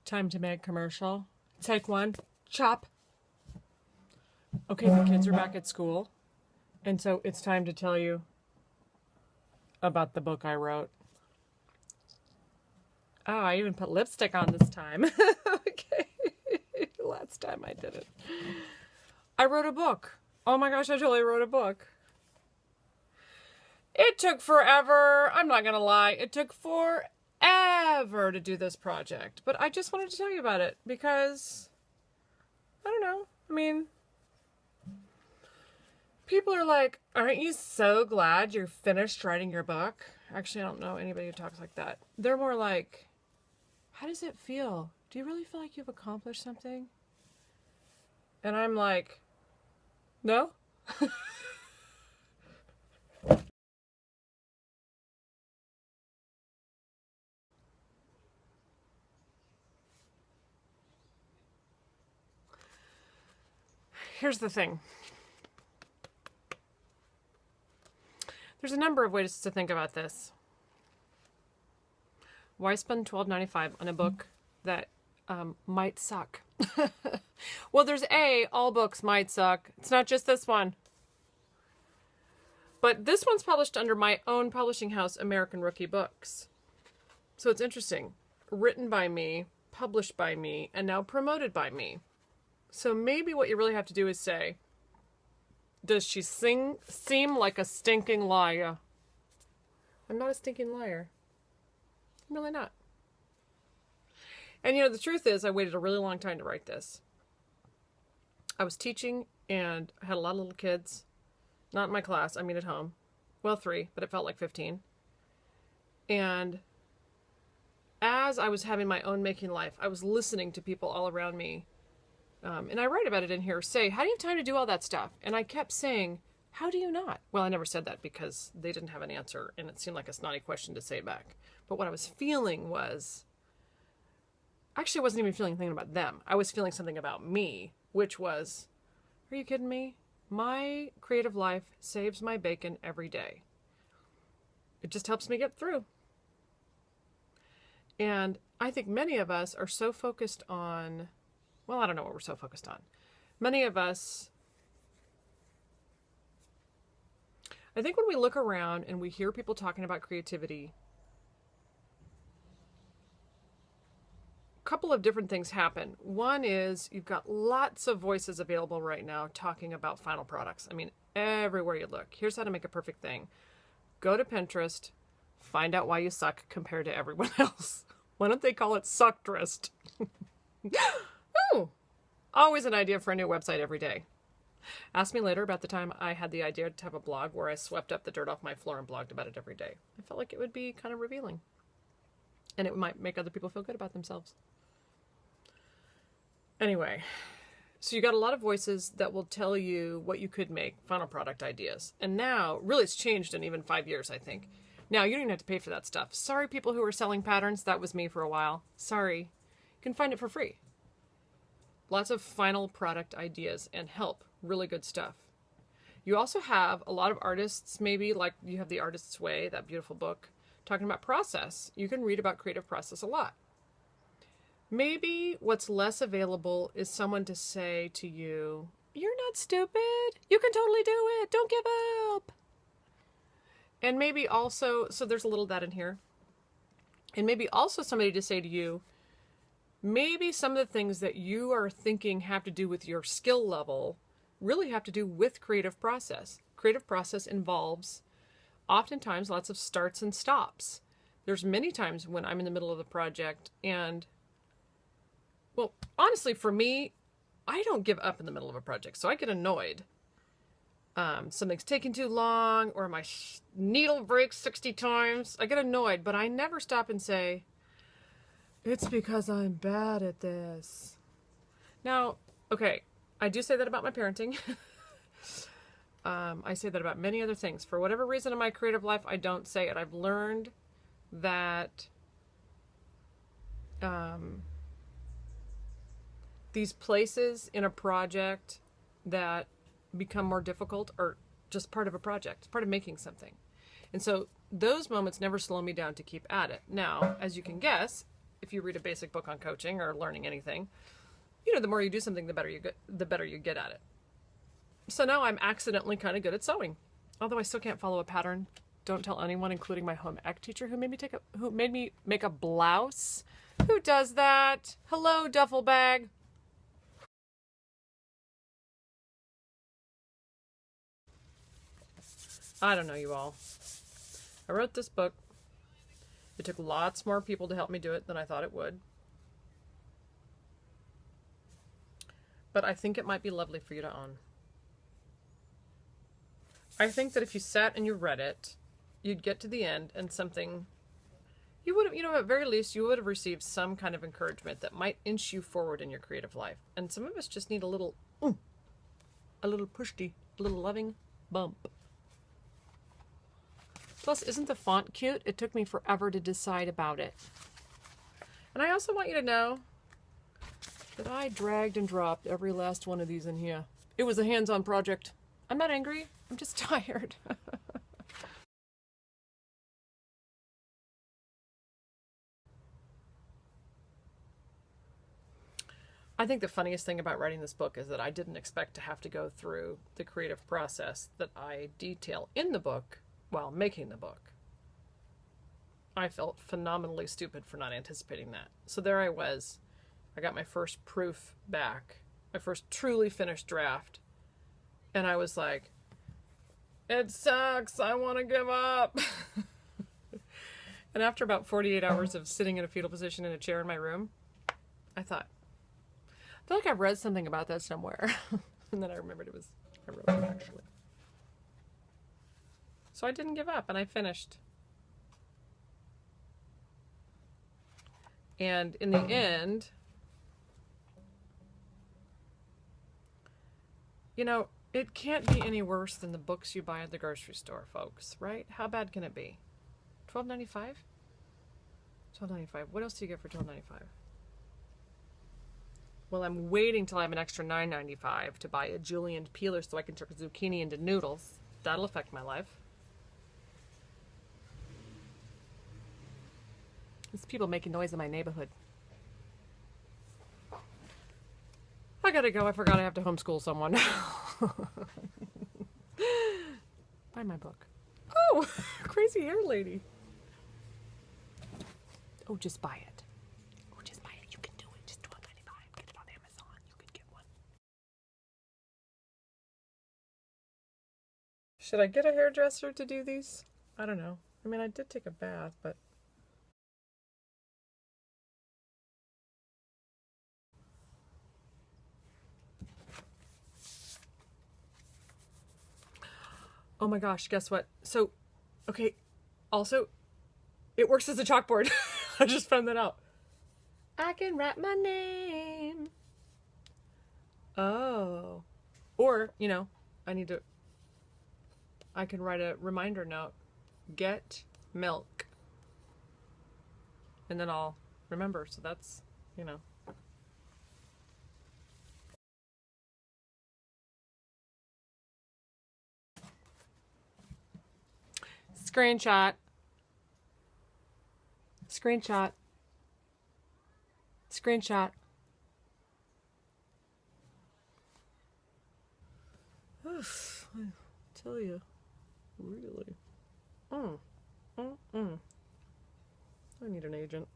Time to make commercial. Take one. Chop. Okay, the kids are back at school. And so it's time to tell you about the book I wrote. Oh, I even put lipstick on this time. Okay. Last time I did it. I wrote a book. Oh my gosh, I totally wrote a book. It took forever. I'm not going to lie. It took forever to do this project. But I just wanted to tell you about it because, I don't know. I mean, people are like, aren't you so glad you're finished writing your book? Actually, I don't know anybody who talks like that. They're more like, how does it feel? Do you really feel like you've accomplished something? And I'm like, no. Here's the thing. There's a number of ways to think about this. Why spend $12.95 on a book that might suck? Well, there's all books might suck. It's not just this one. But this one's published under my own publishing house, American Rookie Books. So it's interesting. Written by me, published by me, and now promoted by me. So maybe what you really have to do is say, does she seem like a stinking liar? I'm not a stinking liar. I'm really not. And the truth is, I waited a really long time to write this. I was teaching and I had a lot of little kids. Not in my class, I mean at home. Well, 3, but it felt like 15. And as I was having my own making life, I was listening to people all around me. And I write about it in here, say, how do you have time to do all that stuff? And I kept saying, how do you not? Well, I never said that because they didn't have an answer and it seemed like a snotty question to say back. But what I was feeling was, actually I wasn't even feeling anything about them. I was feeling something about me, which was, are you kidding me? My creative life saves my bacon every day. It just helps me get through. And I think many of us are so focused on, well, I don't know what we're so focused on. Many of us, I think when we look around and we hear people talking about creativity, a couple of different things happen. One is you've got lots of voices available right now talking about final products. I mean, everywhere you look. Here's how to make a perfect thing. Go to Pinterest, find out why you suck compared to everyone else. Why don't they call it Suckterest? Oh, always an idea for a new website every day. Ask me later about the time I had the idea to have a blog where I swept up the dirt off my floor and blogged about it every day. I felt like it would be kind of revealing. And it might make other people feel good about themselves. Anyway, so you got a lot of voices that will tell you what you could make, final product ideas. And now, really it's changed in even 5 years, I think. Now, you don't even have to pay for that stuff. Sorry, people who are selling patterns. That was me for a while. Sorry. You can find it for free. Lots of final product ideas and help. Really good stuff. You also have a lot of artists, maybe like you have The Artist's Way, that beautiful book, talking about process. You can read about creative process a lot. Maybe what's less available is someone to say to you, you're not stupid. You can totally do it. Don't give up. And maybe also, so there's a little of that in here. And maybe also somebody to say to you, maybe some of the things that you are thinking have to do with your skill level really have to do with creative process. Creative process involves oftentimes lots of starts and stops. There's many times when I'm in the middle of the project and, well, honestly, for me, I don't give up in the middle of a project, so I get annoyed. Something's taking too long, or my needle breaks 60 times. I get annoyed, but I never stop and say, it's because I'm bad at this. Now, okay, I do say that about my parenting. I say that about many other things. For whatever reason in my creative life, I don't say it. I've learned that these places in a project that become more difficult are just part of a project, part of making something. And so those moments never slow me down to keep at it. Now, as you can guess, if you read a basic book on coaching or learning anything, you know, the more you do something, the better you get at it. So now I'm accidentally kind of good at sewing, although I still can't follow a pattern. Don't tell anyone, including my home ec teacher who made me make a blouse. Who does that? Hello, duffel bag. I don't know, you all. I wrote this book. It took lots more people to help me do it than I thought it would. But I think it might be lovely for you to own. I think that if you sat and you read it, you'd get to the end and something, you would have, you know, at very least you would have received some kind of encouragement that might inch you forward in your creative life. And some of us just need a little pushty, a little loving bump. Plus, isn't the font cute? It took me forever to decide about it. And I also want you to know that I dragged and dropped every last one of these in here. It was a hands-on project. I'm not angry. I'm just tired. I think the funniest thing about writing this book is that I didn't expect to have to go through the creative process that I detail in the book while making the book. I felt phenomenally stupid for not anticipating that. So there I was. I got my first proof back, my first truly finished draft, and I was like, it sucks, I want to give up. And after about 48 hours of sitting in a fetal position in a chair in my room, I thought, I feel like I've read something about that somewhere. And then I remembered I wrote it actually. So I didn't give up and I finished. And in the end, you know, it can't be any worse than the books you buy at the grocery store, folks, right? How bad can it be? $12.95? $12.95. What else do you get for $12.95? Well, I'm waiting till I have an extra $9.95 to buy a julienne peeler so I can turn zucchini into noodles. That'll affect my life. There's people making noise in my neighborhood. I gotta go. I forgot I have to homeschool someone. Buy my book. Oh, crazy hair lady. Oh, just buy it. Oh, just buy it. You can do it. Just $12.95. Get it on Amazon. You can get one. Should I get a hairdresser to do these? I don't know. I mean, I did take a bath, but... Oh my gosh, guess what? So, okay, also, it works as a chalkboard. I just found that out. I can write my name. Oh. Or, you know, I can write a reminder note. Get milk. And then I'll remember. So that's, you know. Screenshot. Screenshot. Screenshot. Oof, I tell you, really. I need an agent.